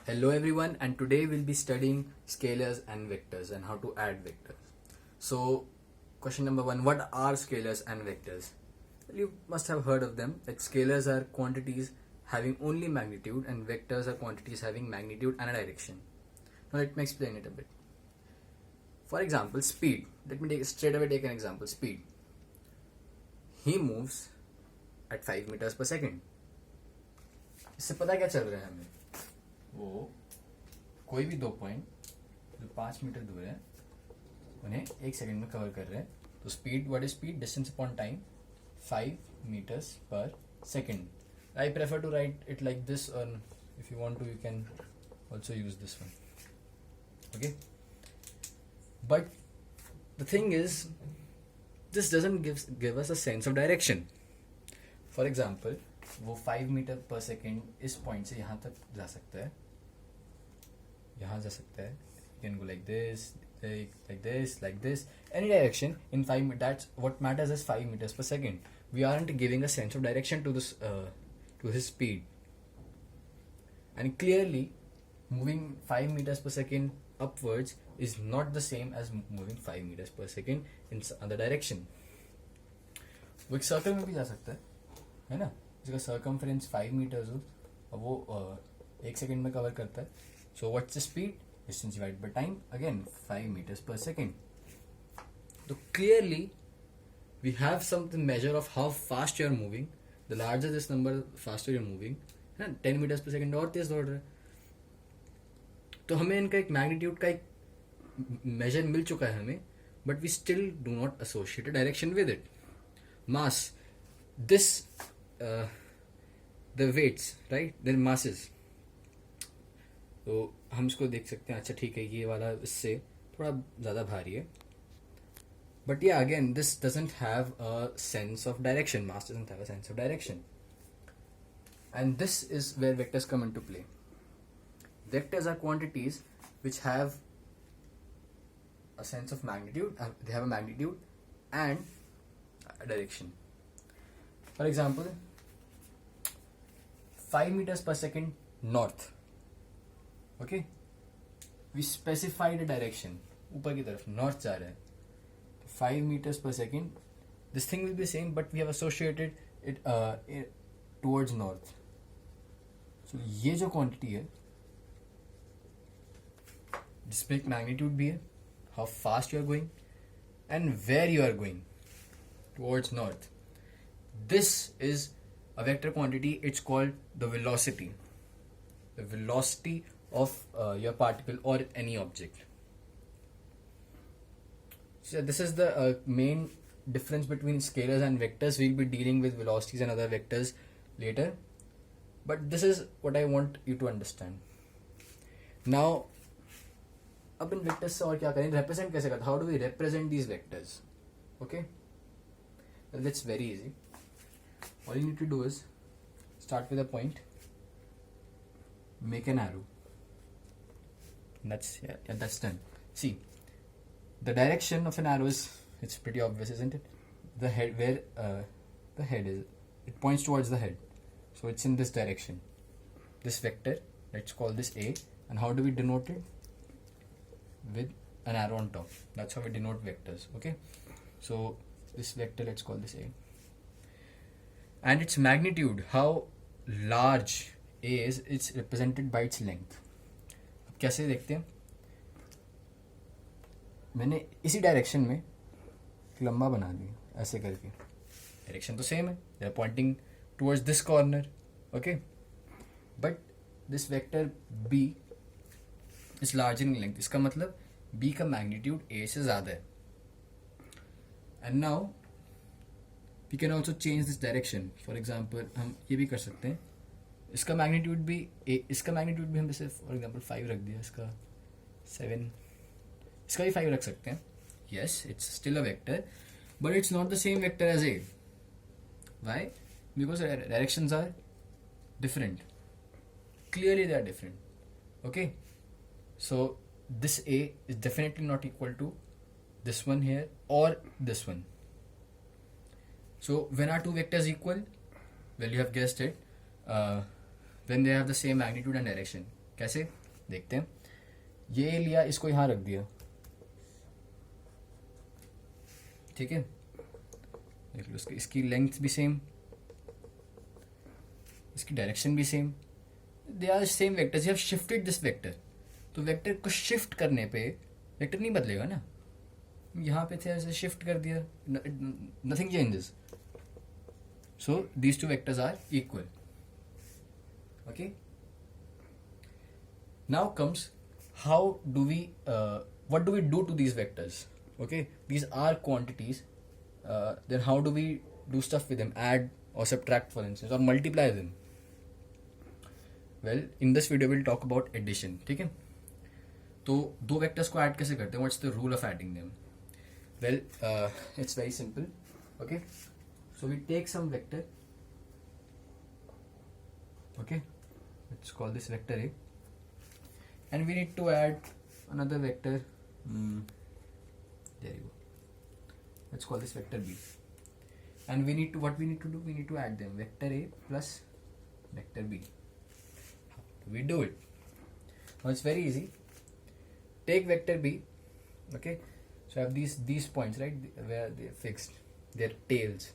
Hello everyone, and today we'll be studying scalars and vectors and how to add vectors. So, question number one, what are scalars and vectors? Well, you must have heard of them. That scalars are quantities having only magnitude and vectors are quantities having magnitude and a direction. Now let me explain it a bit. For example, speed. Let me straight away take an example. Speed. He moves at 5 meters per second. इससे पता क्या चल रहा है हमें? वो कोई भी दो पॉइंट जो 5 मीटर दूर है उन्हें 1 सेकंड में कवर कर रहे हैं. तो speed, what is speed? Distance upon time, 5 meters per second. I prefer to write it like this, or if you want to you can also use this one. Okay, but the thing is this doesn't give us a sense of direction. For example, वो 5 meter per second इस point से यहाँ तक जा सकता है, यहाँ जा सकता है. You can go like this, like this, any direction in 5 meters. That's what matters is 5 meters per second. We aren't giving a sense of direction to this to his speed, and clearly moving 5 meters per second upwards is not the same as moving 5 meters per second in other direction. वो एक circle में भी जा सकता है ना, जिसका circumference 5 meters हो और वो 1 सेकंड में कवर करता है. So what's the speed? Distance divided by time, again 5 meters per second. So clearly we have some measure of how fast you are moving. The larger this number, faster you are moving. 10 meters per second और तेज दौड़ रहा है. तो हमें इनका एक magnitude का एक मेजर मिल चुका है हमें, but we still do not associate a direction with it. Mass, this the weights, right? Their masses. तो हम इसको देख सकते हैं. अच्छा ठीक है, ये वाला इससे थोड़ा ज़्यादा भारी है. But yeah, again, this doesn't have a sense of direction. Mass doesn't have a sense of direction. And this is where vectors come into play. Vectors are quantities which have a sense of magnitude. They have a magnitude and a direction. For example, 5 meters per second north. Okay, we specified a direction, ऊपर की तरफ north जा रहा है. 5 meters per second. This thing will be same, but we have associated it towards north. So ये जो quantity है, जिसमें एक magnitude भी है, how fast you are going and where you are going, towards north. This is a vector quantity. It's called the velocity. The velocity of your particle or any object. So this is the main difference between scalars and vectors. We'll be dealing with velocities and other vectors later, but this is what I want you to understand. Now, अब इन vectors से और क्या करें? Represent कैसे करते? How do we represent these vectors? Okay, well, that's very easy. All you need to do is start with a point, make an arrow. That's done. See, the direction of an arrow is, it's pretty obvious, isn't it? The head, where the head is, it points towards the head, so it's in this direction. This vector, let's call this A, and how do we denote it? With an arrow on top. That's how we denote vectors. Okay, so this vector, let's call this A, and its magnitude, how large A is, it's represented by its length. कैसे देखते हैं? मैंने इसी direction में एक लंबा बना दिया ऐसे करके. डायरेक्शन तो सेम है, they are pointing towards this corner. Okay, but this vector B is larger in length. इसका मतलब बी का मैग्नीट्यूड ए से ज़्यादा है. And now we can also change this direction. For example हम ये भी कर सकते हैं, इसका मैग्नीट्यूड भी इसका मैग्नीट्यूड भी हम जैसे फॉर एग्जांपल 5 रख दिया, इसका 7, इसका भी 5 रख सकते हैं. Yes, it's still a vector, but it's not the same vector as A. Why? Because directions are different. Clearly they are different. Okay, so this A is definitely not equal to this one here और this one. So when are two vectors equal? Well, you have guessed it. When they have the same magnitude and direction. कैसे देखते हैं. ये लिया, इसको यहाँ रख दिया, ठीक है. देख लो इसकी लेंथ भी सेम, इसकी डायरेक्शन भी same, they are same vectors. You have shifted this vector. तो वेक्टर को शिफ्ट करने पे वेक्टर नहीं बदलेगा ना. यहाँ पे थे, ऐसे शिफ्ट कर दिया, nothing changes. So these two vectors are equal. Okay, now comes how do we what do we do to these vectors? Okay, these are quantities. Then how do we do stuff with them? Add or subtract, for instance, or multiply them. Well, in this video we'll talk about addition. ठीक है. तो दो vectors को add कैसे करते हैं? What's the rule of adding them? Well, it's very simple. Okay, so we take some vector. Okay, let's call this vector A, and we need to add another vector. There you go. Let's call this vector B, and we need to, what we need to do, we need to add them, vector A plus vector B. How do we do it? Now it's very easy. Take vector B. Okay, so I have these points, right, where they're fixed, they're tails.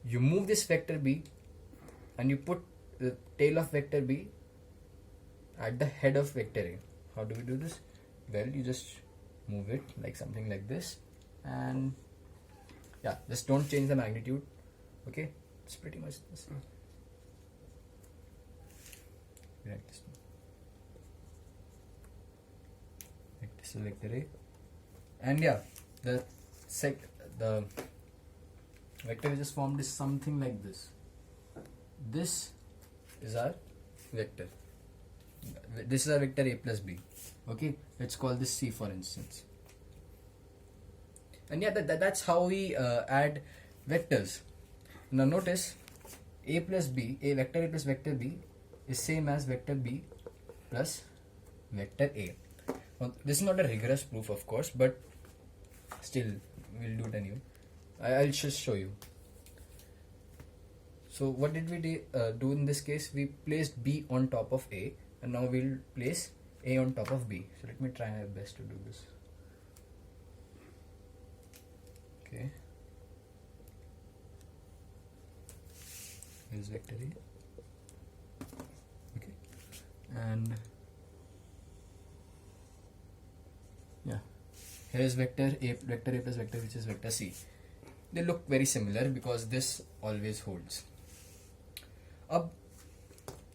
You move this vector B and you put the tail of vector B at the head of vector A. How do we do this? Well, you just move it like something like this, and yeah, just don't change the magnitude. Okay, it's pretty much the same. Like this. Like this is vector A, and yeah, the vector which is formed is something like this. This is our vector. This is our vector A plus B. Okay, let's call this C, for instance. And yeah, that's how we add vectors. Now notice, A plus B, vector A plus vector B is same as vector B plus vector A. Now, this is not a rigorous proof, of course, but still we'll do it anyway. I'll just show you. So what did we do in this case? We placed B on top of A, and now we'll place A on top of B. So let me try my best to do this. Okay, here's vector A. Okay, and yeah, here's vector A plus vector, which is vector C. They look very similar because this always holds. अब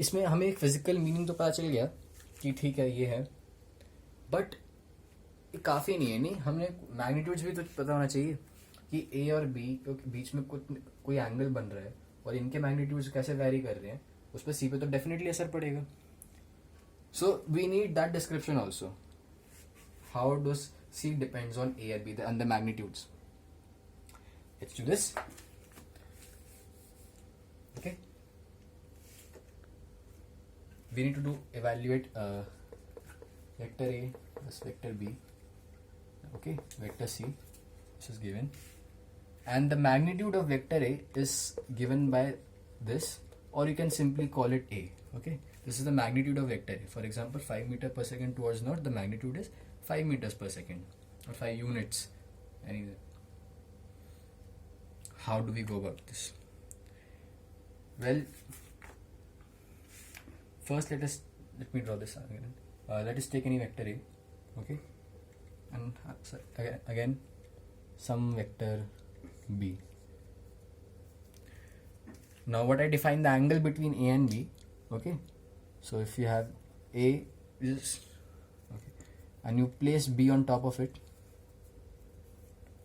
इसमें हमें एक physical meaning तो पता चल गया कि ठीक है ये है, बट ये काफ़ी नहीं है. नहीं, हमने मैग्नीट्यूड्स भी तो पता होना चाहिए कि ए और बी के बीच में कोई एंगल बन रहा है और इनके मैग्नीट्यूड्स कैसे वैरी कर रहे हैं, उस पर सी पे तो डेफिनेटली असर पड़ेगा. So we need that description also. How does C depends on A और B and the magnitudes. Let's do this. Okay, we need to evaluate vector A plus vector B. Okay, vector C, this is given, and the magnitude of vector A is given by this, or you can simply call it A. Okay, this is the magnitude of vector A. For example, 5 meters per second towards north, the magnitude is 5 meters per second, or 5 units. Anyway, how do we go about this? Well, first let me draw this again. Let us take any vector A. Okay, and again some vector B. Now what I define the angle between A and B. Okay, so if you have A is okay, and you place B on top of it,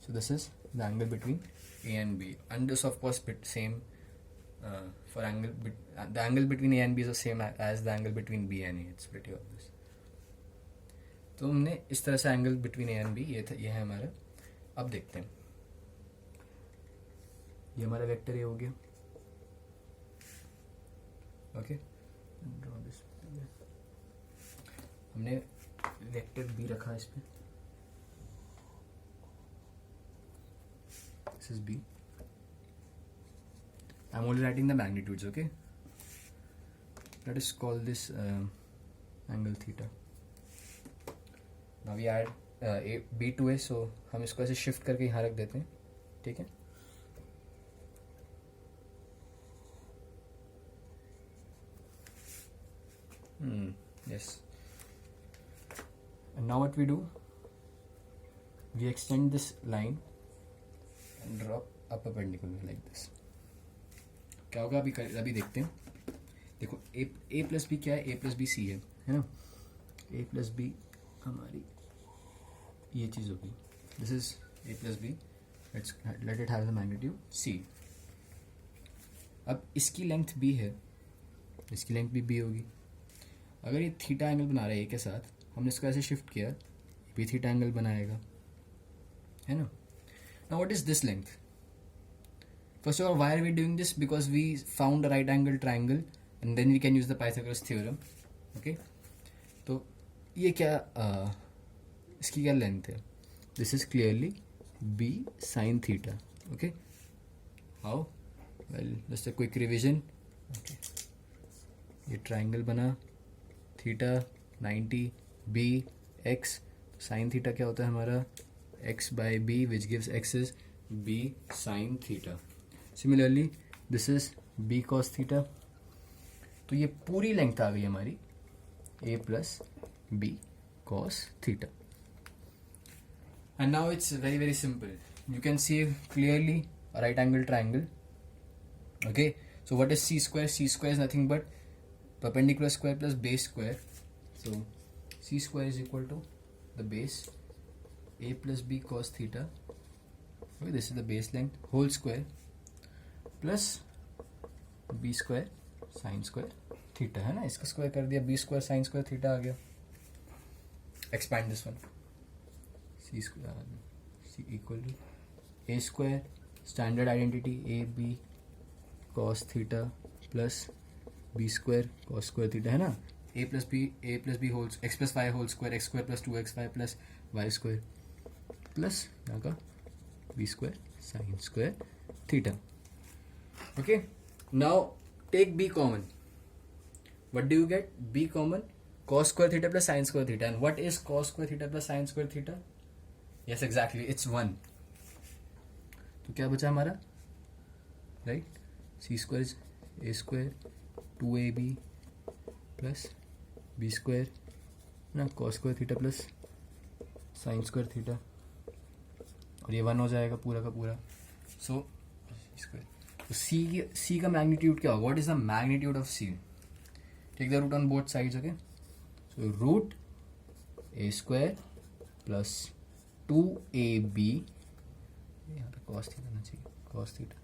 so this is the angle between A and B, and this of course same for angle the angle between A and B is the same as the angle between B and A. It's pretty obvious. तो हमने इस तरह से angle between A and B ये है हमारा. अब देखते हैं, ये हमारा वेक्टर ए हो गया. ओके, हमने वेक्टर बी रखा इस पे. This is B. I'm only writing the magnitudes. Okay, let us call this angle theta. Now we add b to a, so हम इसको ऐसे शिफ्ट करके यहाँ रख देते हैं, ठीक है. Yes. And now what we do? We extend this line and draw a perpendicular like this. क्या होगा अभी देखते हैं. देखो a प्लस बी क्या है, a प्लस बी सी है ना. a प्लस बी हमारी ये चीज़ होगी. This is a plus B. Let it have the magnitude c. अब इसकी लेंथ b है, इसकी लेंथ भी b होगी. अगर ये थीटा एंगल बना रहा है a के साथ, हमने इसको ऐसे शिफ्ट किया, भी थीटा एंगल बनाएगा, है ना. Now what is this length? First of all, why are we doing this? Because we found a right angle triangle and then we can use the Pythagoras theorem. Okay, तो ये क्या इसकी क्या length है? This is clearly b sin theta. Okay, how? Well, just a quick revision. Okay, ये triangle बना, theta 90, b x, sin theta क्या होता है हमारा? x by b, which gives x is b sin theta. Similarly, this is b cos theta. तो ये पूरी length आ गई हमारी a plus b cos theta. And now it's very very simple. You can see clearly a right angle triangle. Okay, so what is c square? C square is nothing but perpendicular square plus base square. So c square is equal to the base a plus b cos theta. Okay, this is the base length whole square plus B square sine square theta, है ना. इसका square कर दिया, B square sine square theta आ गया. Expand this one, C square C equal to A square standard identity A B cos theta plus B square cos square theta, है ना. A plus B whole X plus Y whole square, X square plus 2xy plus Y square plus यहाँ का B square sine square theta. Okay, now take b common. What do you get? b common, cos square theta plus sin square theta. And what is cos square theta plus sin square theta? Yes, exactly, it's 1. तो क्या बचा हमारा? Right? c square is a square 2ab plus b square ना cos square theta plus sin square theta, और ये 1 हो जाएगा पूरा का पूरा. So square. तो c का मैग्नीट्यूड क्या होगा? What is the magnitude of c? Take the root on both sides. Okay, so root a square plus 2ab, यहाँ पे cos थीटा होना चाहिए, cos theta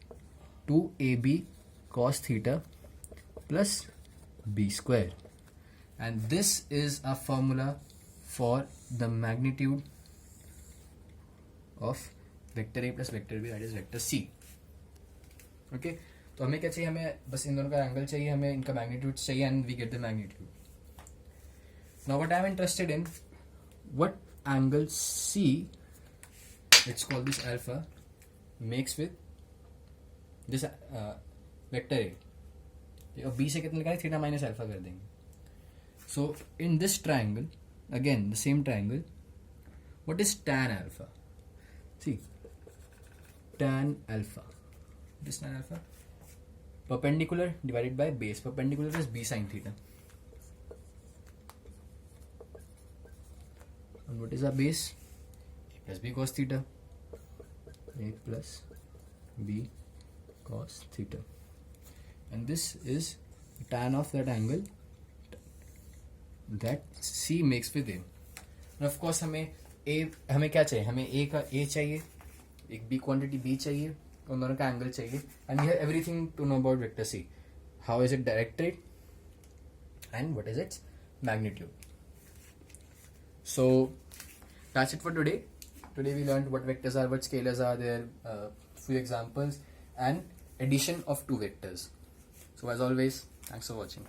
2ab cos theta plus b square. And this is a formula for the magnitude of vector a plus vector b, that is vector c. Okay, तो हमें क्या चाहिए? हमें बस इन दोनों का एंगल चाहिए, हमें इनका मैग्नीट्यूड चाहिए, and we get the magnitude. Now what I am interested in, what angle C, let's call this alpha, makes with this vector A, और बी से कितना निकालें? थीटा माइनस अल्फा कर देंगे. So in this triangle, again the same triangle, what is tan alpha? See, tan alpha, this tan alpha, perpendicular divided by base. Perpendicular is b sin theta. And what is our base? A plus b cos theta. A plus b cos theta. And this is tan of that angle that c makes with a. And of course हमें क्या चाहिए? हमें a का a चाहिए, एक b quantity b चाहिए, उन दोनों का एंगल चाहिए. And we have everything to know about vector C. How is it directed and what is its magnitude. So that's it for today. Today we learned what vectors are, what scalars are there, few examples, and addition of two vectors. So as always, thanks for watching.